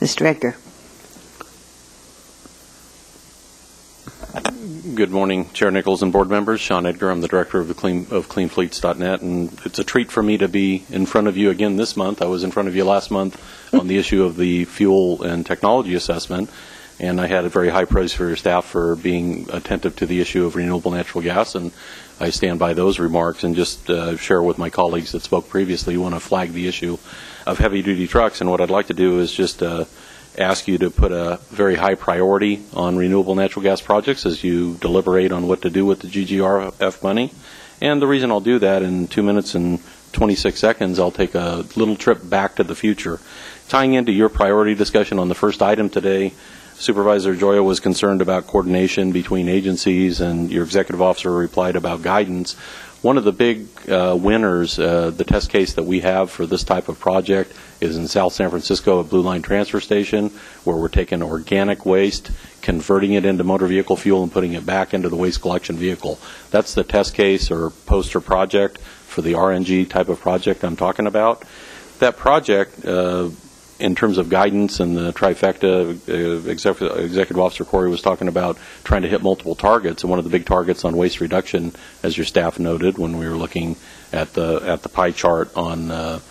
Mr. Edgar. Good morning, Chair Nichols and board members. Sean Edgar, I'm the director of Cleanfleets.net, and it's a treat for me to be in front of you again this month. I was in front of you last month on the issue of the fuel and technology assessment, and I had a very high praise for your staff for being attentive to the issue of renewable natural gas, and I stand by those remarks and just share with my colleagues that spoke previously. We want to flag the issue of heavy-duty trucks, and what I'd like to do is just ask you to put a very high priority on renewable natural gas projects as you deliberate on what to do with the GGRF money. And the reason I'll do that, in 2 minutes and 26 seconds, I'll take a little trip back to the future. Tying into your priority discussion on the first item today, Supervisor Joya was concerned about coordination between agencies, and your executive officer replied about guidance. One of the big winners, the test case that we have for this type of project, is in South San Francisco at Blue Line Transfer Station, where we're taking organic waste, converting it into motor vehicle fuel, and putting it back into the waste collection vehicle. That's the test case or poster project for the RNG type of project I'm talking about. That project, in terms of guidance and the trifecta, Executive Officer Corey was talking about trying to hit multiple targets, and one of the big targets on waste reduction, as your staff noted when we were looking at the pie chart on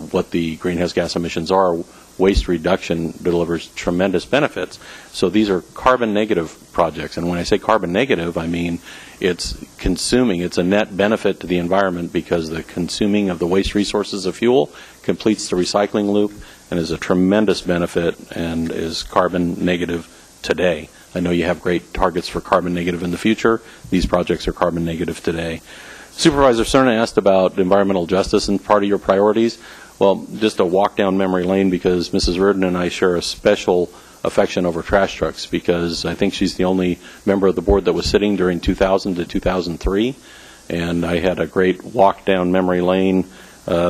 what the greenhouse gas emissions are, waste reduction delivers tremendous benefits. So these are carbon negative projects, and when I say carbon negative, I mean it's a net benefit to the environment because the consuming of the waste resources of fuel completes the recycling loop and is a tremendous benefit and is carbon negative today. I know you have great targets for carbon negative in the future. These projects are carbon negative today. Supervisor Cerna asked about environmental justice and part of your priorities. Well, just a walk down memory lane, because Mrs. Reardon and I share a special affection over trash trucks, because I think she's the only member of the board that was sitting during 2000 to 2003, and I had a great walk down memory lane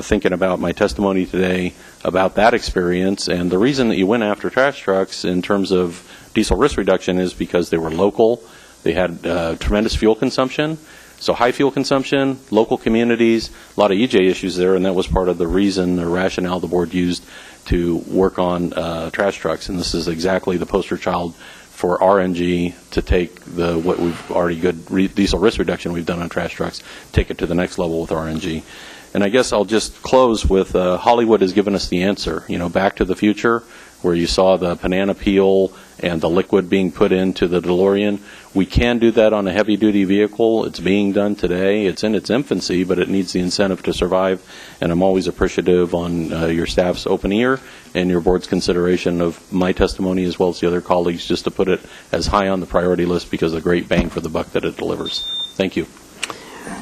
thinking about my testimony today about that experience. And the reason that you went after trash trucks in terms of diesel risk reduction is because they were local, they had tremendous fuel consumption. So high fuel consumption, local communities, a lot of EJ issues there, and that was part of the reason or rationale the board used to work on trash trucks. And this is exactly the poster child for RNG to take what we've already good diesel risk reduction we've done on trash trucks, take it to the next level with RNG. And I guess I'll just close with Hollywood has given us the answer. You know, Back to the Future, where you saw the banana peel and the liquid being put into the DeLorean. We can do that on a heavy-duty vehicle. It's being done today. It's in its infancy, but it needs the incentive to survive. And I'm always appreciative on your staff's open ear and your board's consideration of my testimony as well as the other colleagues, just to put it as high on the priority list because of the great bang for the buck that it delivers. Thank you.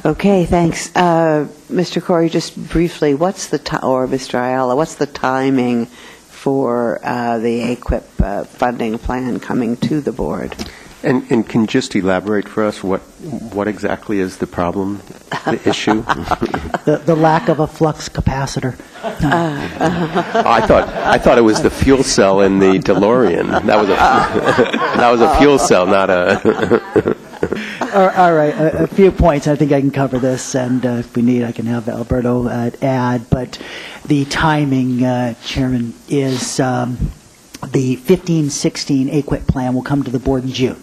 Okay, thanks. Mr. Corey, just briefly, or Mr. Ayala, what's the timing for the AQIP funding plan coming to the board? And can you just elaborate for us what exactly is the problem, the issue? the lack of a flux capacitor. I thought it was the fuel cell in the DeLorean. That was a fuel cell, not a. All right, a few points. I think I can cover this, and if we need, I can have Alberto add. But the timing, Chairman, is the 15-16 AQIP plan will come to the board in June.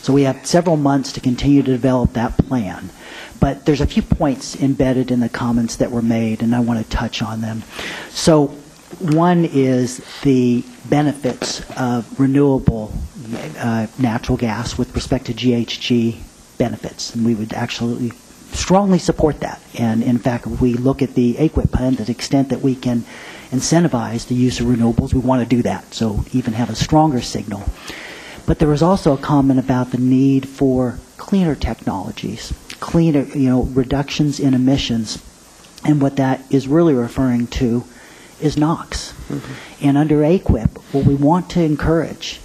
So we have several months to continue to develop that plan. But there's a few points embedded in the comments that were made, and I want to touch on them. So one is the benefits of renewable natural gas with respect to GHG benefits, and we would actually strongly support that. And in fact, if we look at the AQIP plan, to the extent that we can incentivize the use of renewables, we want to do that, so even have a stronger signal. But there was also a comment about the need for cleaner technologies, cleaner, reductions in emissions, and what that is really referring to is NOx. Mm-hmm. And under AQIP, what we want to encourage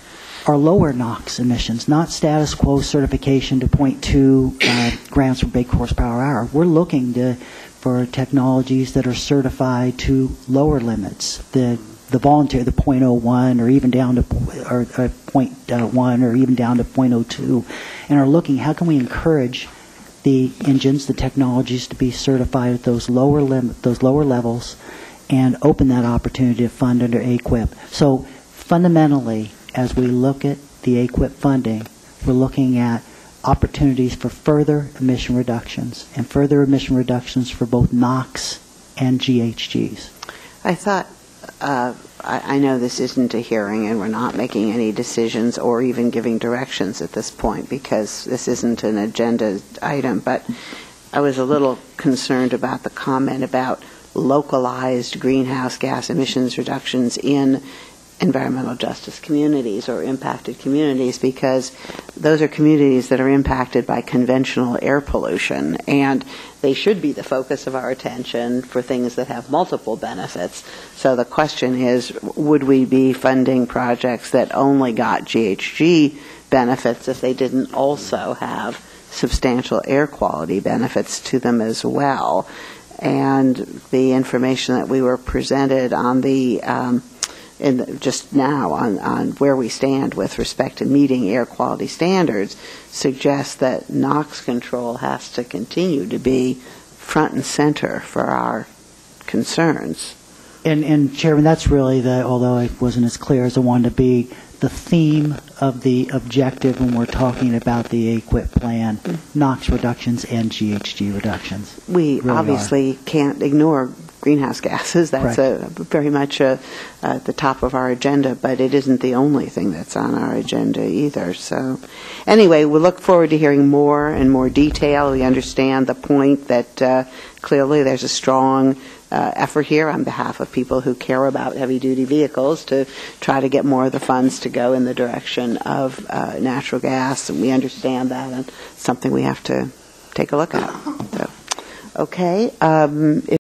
are lower NOx emissions, not status quo certification to 0.2 grams per big horsepower hour. We're looking for technologies that are certified to lower limits, the voluntary, the 0.01 or even down to 0.1 or even down to 0.02, and are looking how can we encourage the engines, the technologies to be certified at those lower levels, and open that opportunity to fund under AQIP. So fundamentally, as we look at the AQIP funding, we're looking at opportunities for further emission reductions and further emission reductions for both NOx and GHGs. I thought, I know this isn't a hearing and we're not making any decisions or even giving directions at this point because this isn't an agenda item, but I was a little concerned about the comment about localized greenhouse gas emissions reductions in environmental justice communities or impacted communities, because those are communities that are impacted by conventional air pollution, and they should be the focus of our attention for things that have multiple benefits. So the question is, would we be funding projects that only got GHG benefits if they didn't also have substantial air quality benefits to them as well? And the information that we were presented on the just now on where we stand with respect to meeting air quality standards suggests that NOx control has to continue to be front and center for our concerns. And Chairman, that's really although it wasn't as clear as I wanted to be, the theme of the objective when we're talking about the AQIP plan, NOx reductions and GHG reductions. We really obviously can't ignore greenhouse gases. That's very much at the top of our agenda, but it isn't the only thing that's on our agenda either. So anyway, we look forward to hearing more and more detail. We understand the point that clearly there's a strong effort here on behalf of people who care about heavy-duty vehicles to try to get more of the funds to go in the direction of natural gas, and we understand that, and something we have to take a look at. So, okay.